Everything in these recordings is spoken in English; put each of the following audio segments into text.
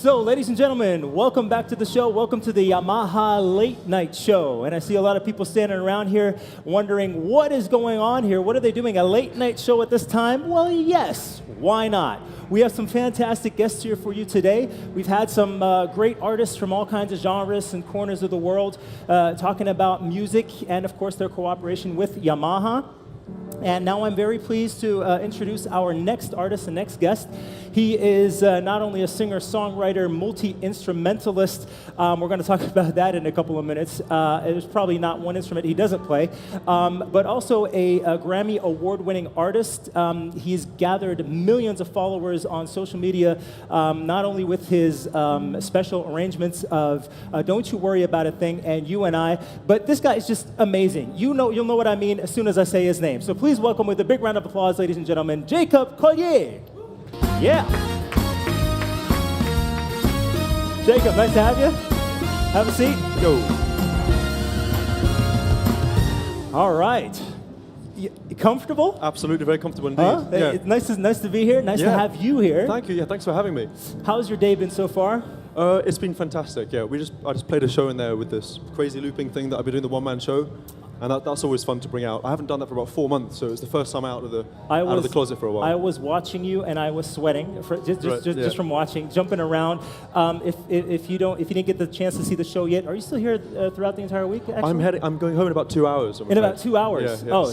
So, ladies and gentlemen, welcome back to the show. Welcome to the Yamaha Late Night Show. And I see a lot of people standing around here wondering what is going on here. What are they doing? A late night show at this time? Well, yes. Why not? We have some fantastic guests here for you today. We've had some great artists from all kinds of genres and corners of the world talking about music and, of course, their cooperation with Yamaha. And now I'm very pleased to introduce our next artist and next guest. He is not only a singer-songwriter, multi-instrumentalist. We're going to talk about that in a couple of minutes. There's probably not one instrument he doesn't play, but also a Grammy Award-winning artist. He's gathered millions of followers on social media, not only with his special arrangements of Don't You Worry About a Thing and You and I, but this guy is just amazing. You'll know what I mean as soon as I say his name. So please welcome with a big round of applause, ladies and gentlemen, Jacob Collier. Yeah. Jacob, nice to have you. Have a seat. Yo. All right. You comfortable? Absolutely, very comfortable indeed. Huh? Yeah. It's nice to be here. Nice to have you here. Thank you. Yeah, thanks for having me. How's your day been so far? It's been fantastic. Yeah, I just played a show in there with this crazy looping thing that I've been doing, the one-man show. And that's always fun to bring out. I haven't done that for about 4 months, so it's the first time out of the closet for a while. I was watching you, and I was sweating just from watching, jumping around. If you didn't get the chance to see the show yet, are you still here throughout the entire week? Actually? I'm going home in about 2 hours. In about 2 hours. Yeah. Oh,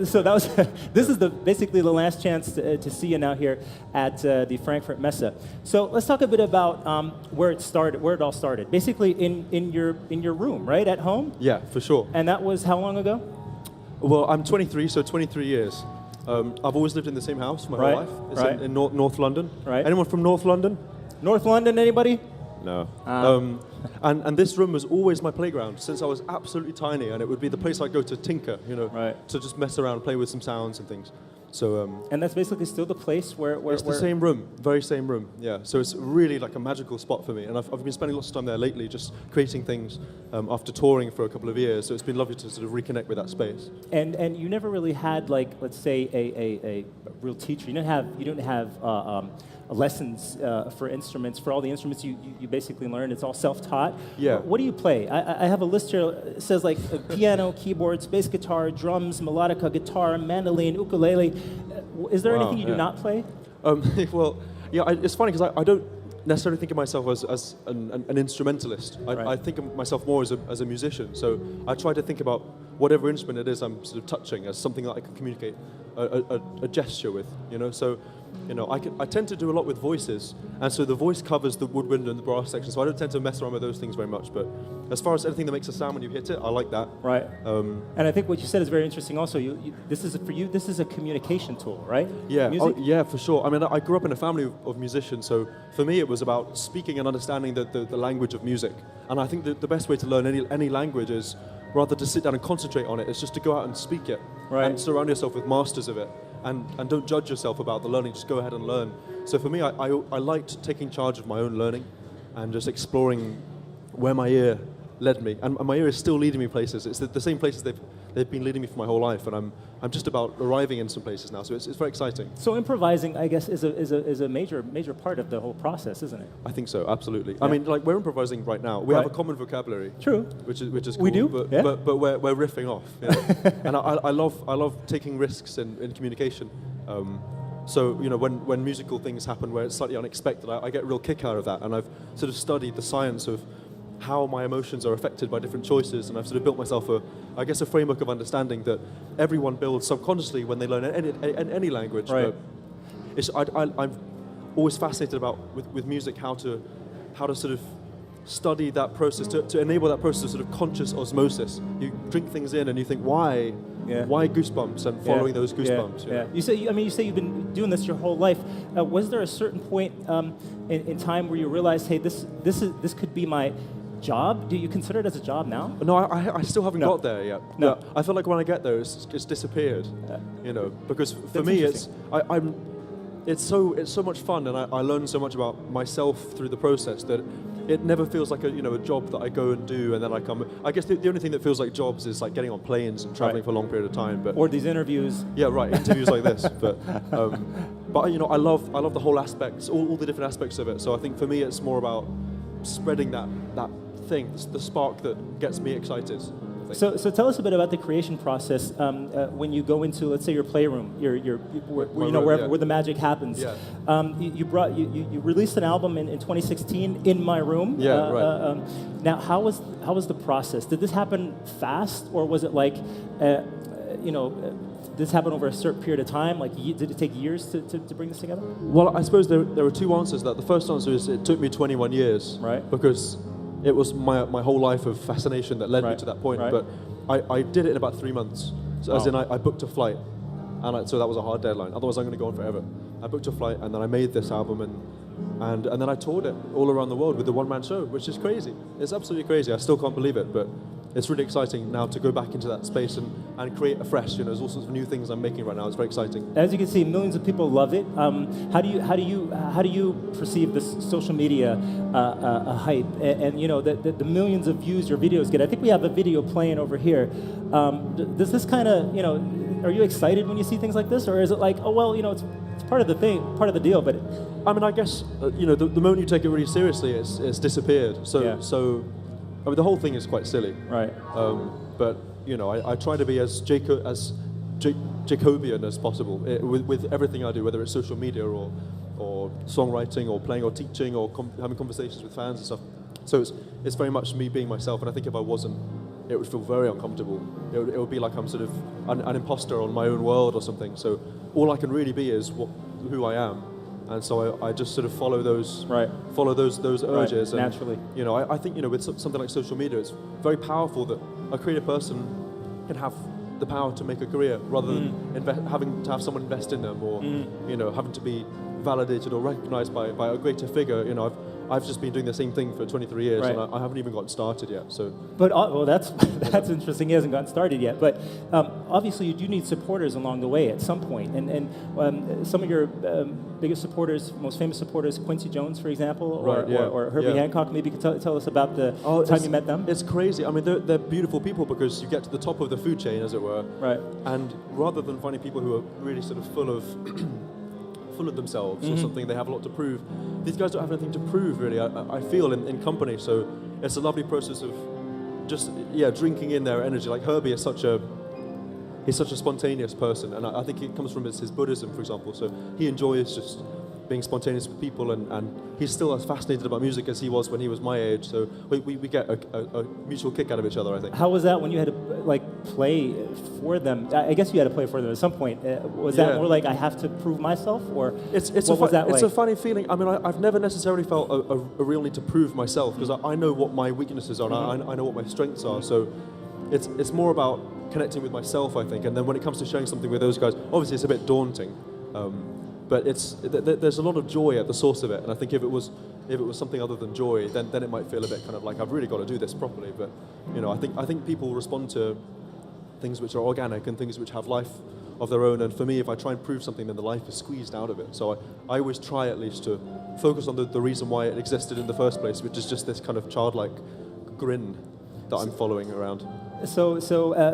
so that was this is basically the last chance to see you now here at the Frankfurt Messe. So let's talk a bit about where it all started. Basically in your room, right at home. Yeah, for sure. And that was how long ago? Well, I'm 23, so 23 years. I've always lived in the same house my whole life. It's in North London. Right. Anyone from North London? North London, anybody? No. And this room was always my playground since I was absolutely tiny, and it would be the place I'd go to tinker, to just mess around, play with some sounds and things. So. And that's basically still the place where it's the same room, very same room. Yeah. So it's really like a magical spot for me, and I've been spending lots of time there lately, just creating things after touring for a couple of years. So it's been lovely to sort of reconnect with that space. And you never really had, like, let's say a real teacher. You didn't have lessons for instruments, for all the instruments you basically learned. It's all self-taught. Yeah. What do you play? I have a list here. It says like piano, keyboards, bass guitar, drums, melodica, guitar, mandolin, ukulele. Is there anything you do not play? Well, yeah, it's funny because I don't necessarily think of myself as an instrumentalist. I think of myself more as a musician. So I try to think about whatever instrument it is I'm sort of touching as something that I can communicate a gesture with. So. I tend to do a lot with voices, and so the voice covers the woodwind and the brass section, so I don't tend to mess around with those things very much, but as far as anything that makes a sound when you hit it, I like that. Right. And I think what you said is very interesting also. This is a communication tool, right? Yeah, yeah, for sure. I mean, I grew up in a family of musicians, so for me it was about speaking and understanding the language of music, and I think the best way to learn any language is rather to sit down and concentrate on it, it's just to go out and speak it, and surround yourself with masters of it. And don't judge yourself about the learning, just go ahead and learn. So for me, I liked taking charge of my own learning and just exploring where my ear led me. And my ear is still leading me places. It's the same places they've been leading me for my whole life, and I'm just about arriving in some places now, so it's very exciting. So improvising, I guess, is a major part of the whole process, isn't it? I think so, absolutely. Yeah. I mean, like, we're improvising right now. We have a common vocabulary. True. Which is cool. We do, but we're riffing off. And I love taking risks in communication. So when musical things happen where it's slightly unexpected, I get a real kick out of that, and I've sort of studied the science of how my emotions are affected by different choices, and I've sort of built myself a framework of understanding that everyone builds subconsciously when they learn any language. Right. But I'm always fascinated about with music how to sort of study that process to enable that process of sort of conscious osmosis. You drink things in and you think why goosebumps and following those goosebumps. Yeah. You say you've been doing this your whole life. Was there a certain point in time where you realized, hey, this could be my job? Do you consider it as a job now? No, I still haven't got there yet. No. I feel like when I get there, it's disappeared. Because for me, it's so much fun, and I learn so much about myself through the process that it never feels like a job that I go and do and then I come. I guess the only thing that feels like jobs is like getting on planes and traveling for a long period of time. But or these interviews. yeah, right, interviews like this. But I love the whole aspects, all the different aspects of it. So I think for me, it's more about spreading that thing, the spark that gets me excited. So tell us a bit about the creation process when you go into, let's say, your playroom, where the magic happens. Yeah. You released an album in 2016, In My Room. Yeah, right. Now, how was the process? Did this happen fast, or was it like, this happened over a certain period of time? Like, did it take years to bring this together? Well, I suppose there are two answers to that. The first answer is it took me 21 years. Right. Because it was my whole life of fascination that led me to that point. Right. But I did it in about 3 months. So as in, I booked a flight, and so that was a hard deadline. Otherwise, I'm going to go on forever. I booked a flight, and then I made this album, and then I toured it all around the world with the one-man show, which is crazy. It's absolutely crazy. I still can't believe it, but it's really exciting now to go back into that space and create afresh. There's all sorts of new things I'm making right now. It's very exciting. As you can see, millions of people love it. How do you perceive this social media hype and the millions of views your videos get? I think we have a video playing over here. Does this kind of are you excited when you see things like this, or is it like, oh well, it's part of the thing, part of the deal? But I mean, I guess the moment you take it really seriously, it's disappeared. So I mean, the whole thing is quite silly. Right. But I try to be as Jacobian as possible with everything I do, whether it's social media or songwriting or playing or teaching or having conversations with fans and stuff. So it's very much me being myself. And I think if I wasn't, it would feel very uncomfortable. It would be like I'm sort of an imposter on my own world or something. So all I can really be is who I am. And so I just sort of follow those urges. Right, naturally. And, I think with something like social media, it's very powerful that a creative person can have the power to make a career rather than having to have someone invest in them or having to be validated or recognized by a greater figure. I've just been doing the same thing for 23 years, right. and I haven't even gotten started yet. So, but that's interesting. He hasn't gotten started yet. But obviously, you do need supporters along the way at some point. And some of your biggest supporters, most famous supporters, Quincy Jones, for example, or Herbie Hancock. Maybe you could tell us about the time you met them. It's crazy. I mean, they're beautiful people because you get to the top of the food chain, as it were. Right. And rather than finding people who are really sort of full of themselves or something, they have a lot to prove. These guys don't have anything to prove, really, I feel, in company. So it's a lovely process of just, drinking in their energy. Like Herbie is such a spontaneous person, and I think it comes from his Buddhism, for example. So he enjoys just being spontaneous with people, and he's still as fascinated about music as he was when he was my age. So we get a mutual kick out of each other, I think. How was that when you had to play for them? I guess you had to play for them at some point. Was that more like I have to prove myself, or it's a funny feeling. I mean, I've never necessarily felt a real need to prove myself because I know what my weaknesses are, and I know what my strengths are. So it's more about connecting with myself, I think. And then when it comes to sharing something with those guys, obviously it's a bit daunting. But there's a lot of joy at the source of it, and I think if it was something other than joy, then it might feel a bit kind of like I've really got to do this properly. But I think people respond to things which are organic and things which have life of their own. And for me, if I try and prove something, then the life is squeezed out of it. So I always try at least to focus on the reason why it existed in the first place, which is just this kind of childlike grin that I'm following around. So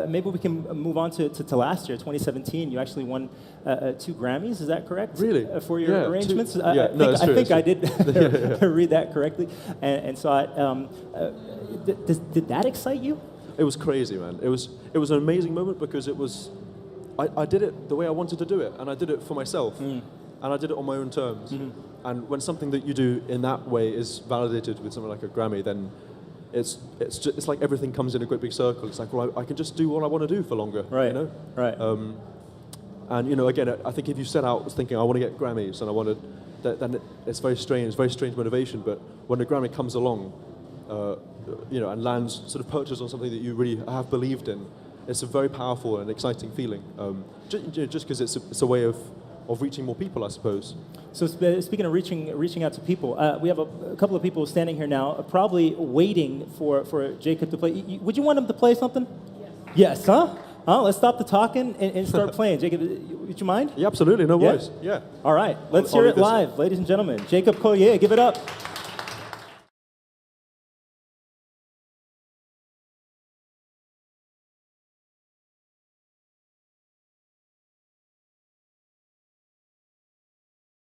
maybe we can move on to last year, 2017. You actually won 2 Grammys. Is that correct? Really? For your arrangements? True. I think I did read that correctly and saw it. Did that excite you? It was crazy, man. It was an amazing moment because it was. I did it the way I wanted to do it, and I did it for myself, and I did it on my own terms. And when something that you do in that way is validated with something like a Grammy, then it's like everything comes in a great big circle. It's like, well, I can just do what I want to do for longer. Right. Right. And again, I think if you set out thinking I want to get Grammys and I want to, then it's very strange motivation. But when a Grammy comes along, and lands sort of perches on something that you really have believed in, it's a very powerful and exciting feeling. Just because it's a way of reaching more people, I suppose. So speaking of reaching out to people, we have a couple of people standing here now, probably waiting for Jacob to play. Would you want him to play something? Yes. Yes, huh? Oh, let's stop the talking and start playing. Jacob, would you mind? Yeah, absolutely. No Yeah? worries. Yeah. All right, let's I'll hear leave it this. live, ladies and gentlemen. Jacob Collier, give it up.